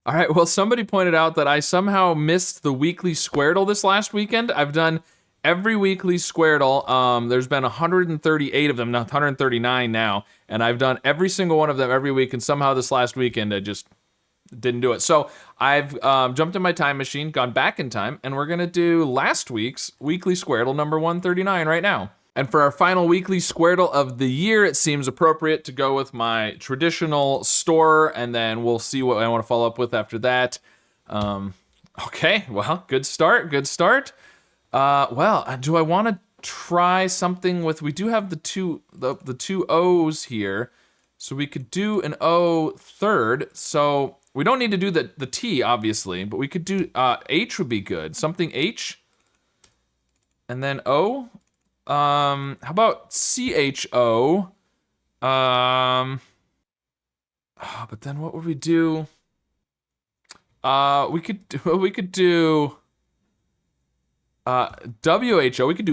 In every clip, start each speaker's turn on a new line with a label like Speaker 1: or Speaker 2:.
Speaker 1: All right, well, somebody pointed out that I somehow missed the weekly Squirtle this last weekend. I've done every weekly Squirtle. There's been 138 of them, not 139 now, and I've done every single one of them every week, and somehow this last weekend I just didn't do it. So I've jumped in my time machine, gone back in time, and we're going to do last week's weekly Squirtle number 139 right now. And for our final weekly Squirtle of the year, it seems appropriate to go with my traditional store, and then we'll see what I want to follow up with after that. Okay, well, good start, good start. Well, do I want to try something with? We do have the two O's here, so we could do an O third. So we don't need to do the T obviously, but we could do H would be good. Something H, and then O. How about CHO? But then what would we do? We could do WHO. We could do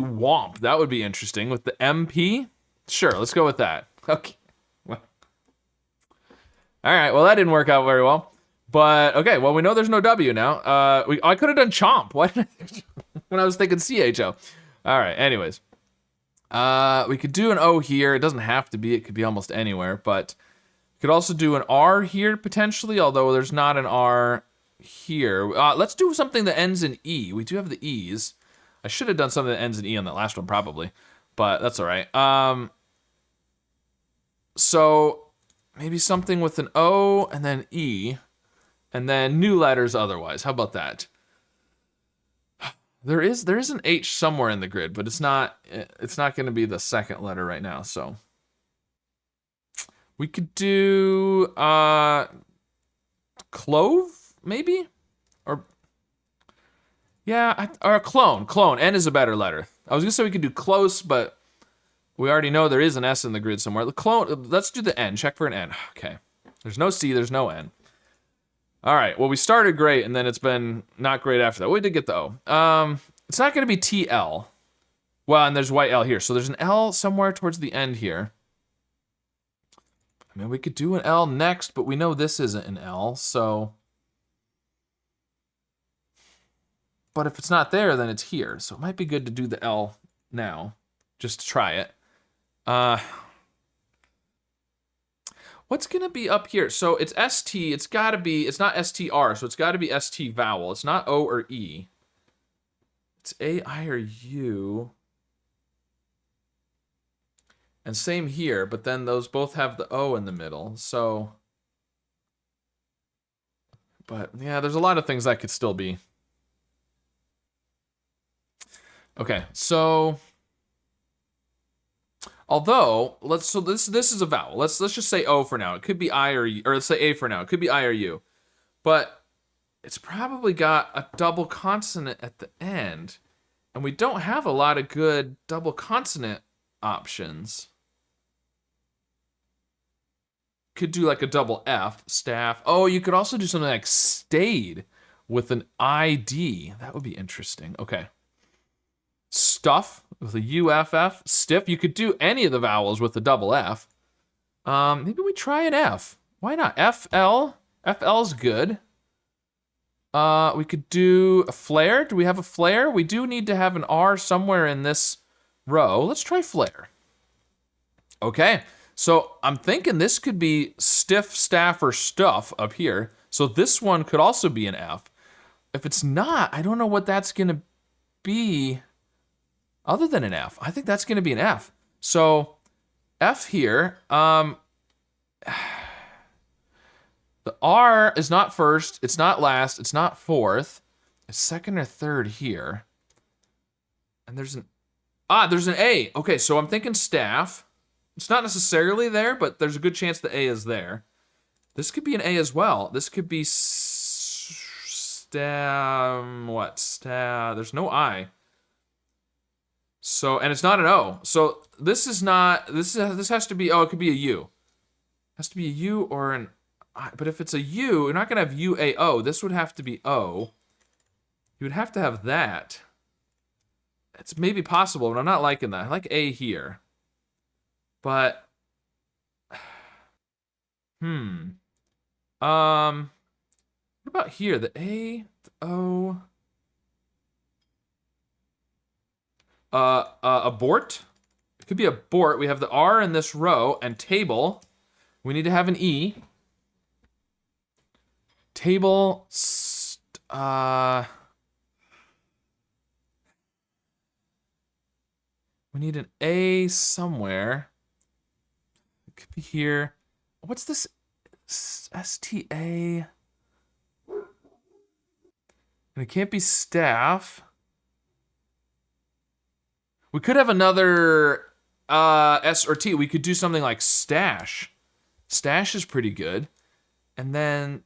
Speaker 1: WOMP. That would be interesting with the MP. Sure, let's go with that. Okay. Well. All right. Well, that didn't work out very well. But okay. Well, we know there's no W now. I could have done CHOMP. What? When I was thinking CHO. All right. Anyways. We could do an O here. It doesn't have to be. It could be almost anywhere. But we could also do an R here potentially, although there's not an R here. Let's do something that ends in E. We do have the E's. I should have done something that ends in E on that last one probably, but that's all right. So maybe something with an O and then E, and then new letters otherwise. How about that? There is an H somewhere in the grid, but it's not going to be the second letter right now. So we could do clove maybe, or yeah, or clone. Clone. N is a better letter. I was gonna say we could do close, but we already know there is an S in the grid somewhere. The clone. Let's do the N. Check for an N. Okay. There's no C. There's no N. All right, well, we started great, and then it's been not great after that. We did get the O. It's not going to be TL. Well, and there's white L here, so there's an L somewhere towards the end here. I mean, we could do an L next, but we know this isn't an L, so... But if it's not there, then it's here, so it might be good to do the L now, just to try it. What's gonna be up here? So it's ST, it's gotta be, it's not STR, so it's gotta be ST vowel. It's not O or E. It's A, I, or U. And same here, but then those both have the O in the middle, so. But yeah, there's a lot of things that could still be. Okay, so. Although, this is a vowel. Let's just say O for now. It could be I or U, or let's say A for now. It could be I or U. But it's probably got a double consonant at the end. And we don't have a lot of good double consonant options. Could do like a double F, staff. Oh, you could also do something like stayed with an ID. That would be interesting. Okay. Stuff with a UFF, stiff. You could do any of the vowels with a double F. Maybe we try an F. Why not? FL. FL's good. We could do a flare. Do we have a flare? We do need to have an R somewhere in this row. Let's try flare. Okay. So I'm thinking this could be stiff, staff, or stuff up here. So this one could also be an F. If it's not, I don't know what that's going to be. Other than an F, I think that's going to be an F. So F here, the R is not first, it's not last, it's not fourth, it's second or third here. And there's an A. Okay, so I'm thinking staff. It's not necessarily there, but there's a good chance the A is there. This could be an A as well. This could be there's no I. So, and it's not an O. So this is not, this has to be, oh, it could be a U. It has to be a U or an I. But if it's a U, you're not going to have UAO. This would have to be O. You would have to have that. It's maybe possible, but I'm not liking that. I like A here. But, what about here? The A, the O. Abort. It could be abort. We have the R in this row, and table. We need to have an E. Table. We need an A somewhere. It could be here. What's this? STA. And it can't be staff. We could have another S or T. We could do something like stash. Stash is pretty good. And then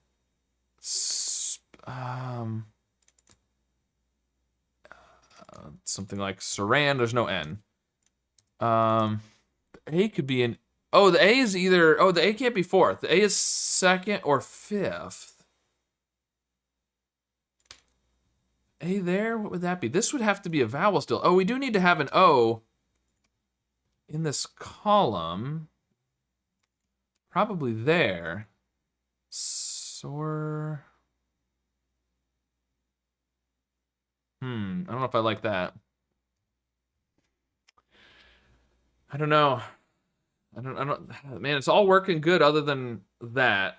Speaker 1: something like Saran. There's no N. A could be an... Oh, the A is either... Oh, the A can't be fourth. The A is second or fifth. A there? What would that be? This would have to be a vowel still. Oh, we do need to have an O in this column. Probably there. Sor... I don't know if I like that. I don't know. I don't, man, it's all working good other than that.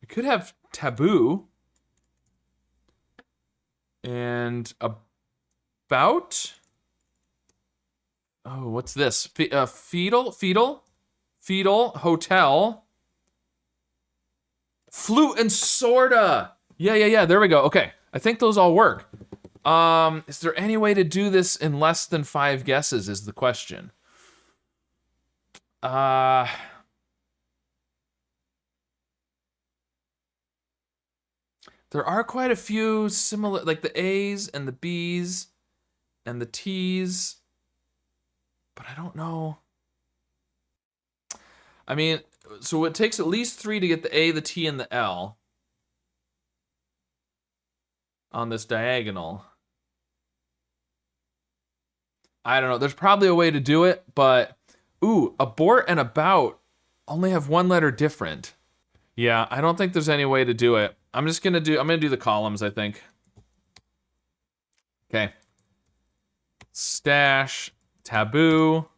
Speaker 1: We could have taboo. And about. Oh, what's this? Fetal, hotel. Flute and sorta. Yeah, there we go. Okay, I think those all work. Is there any way to do this in less than 5 guesses is the question. There are quite a few similar, like the A's and the B's and the T's, but I don't know. I mean, so it takes at least 3 to get the A, the T, and the L on this diagonal. I don't know. There's probably a way to do it, but ooh, abort and about only have 1 letter different. Yeah, I don't think there's any way to do it. I'm gonna do the columns, I think. Okay. Stash, taboo,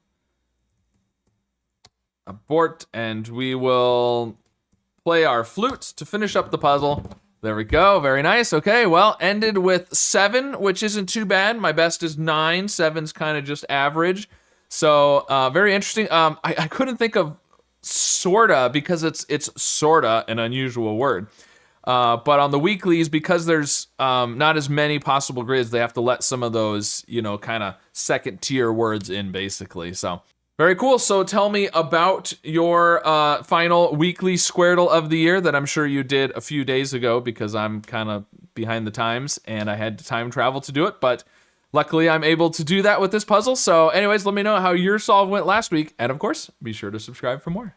Speaker 1: abort, and we will play our flute to finish up the puzzle. There we go, very nice. Okay, well, ended with 7, which isn't too bad. My best is 9, 7's kind of just average. So, very interesting. I couldn't think of sorta because it's sorta an unusual word. But on the weeklies, because there's not as many possible grids, they have to let some of those, you know, kind of second tier words in basically. So very cool. So tell me about your final weekly Squardle of the year that I'm sure you did a few days ago because I'm kind of behind the times and I had to time travel to do it. But luckily I'm able to do that with this puzzle. So anyways, let me know how your solve went last week. And of course, be sure to subscribe for more.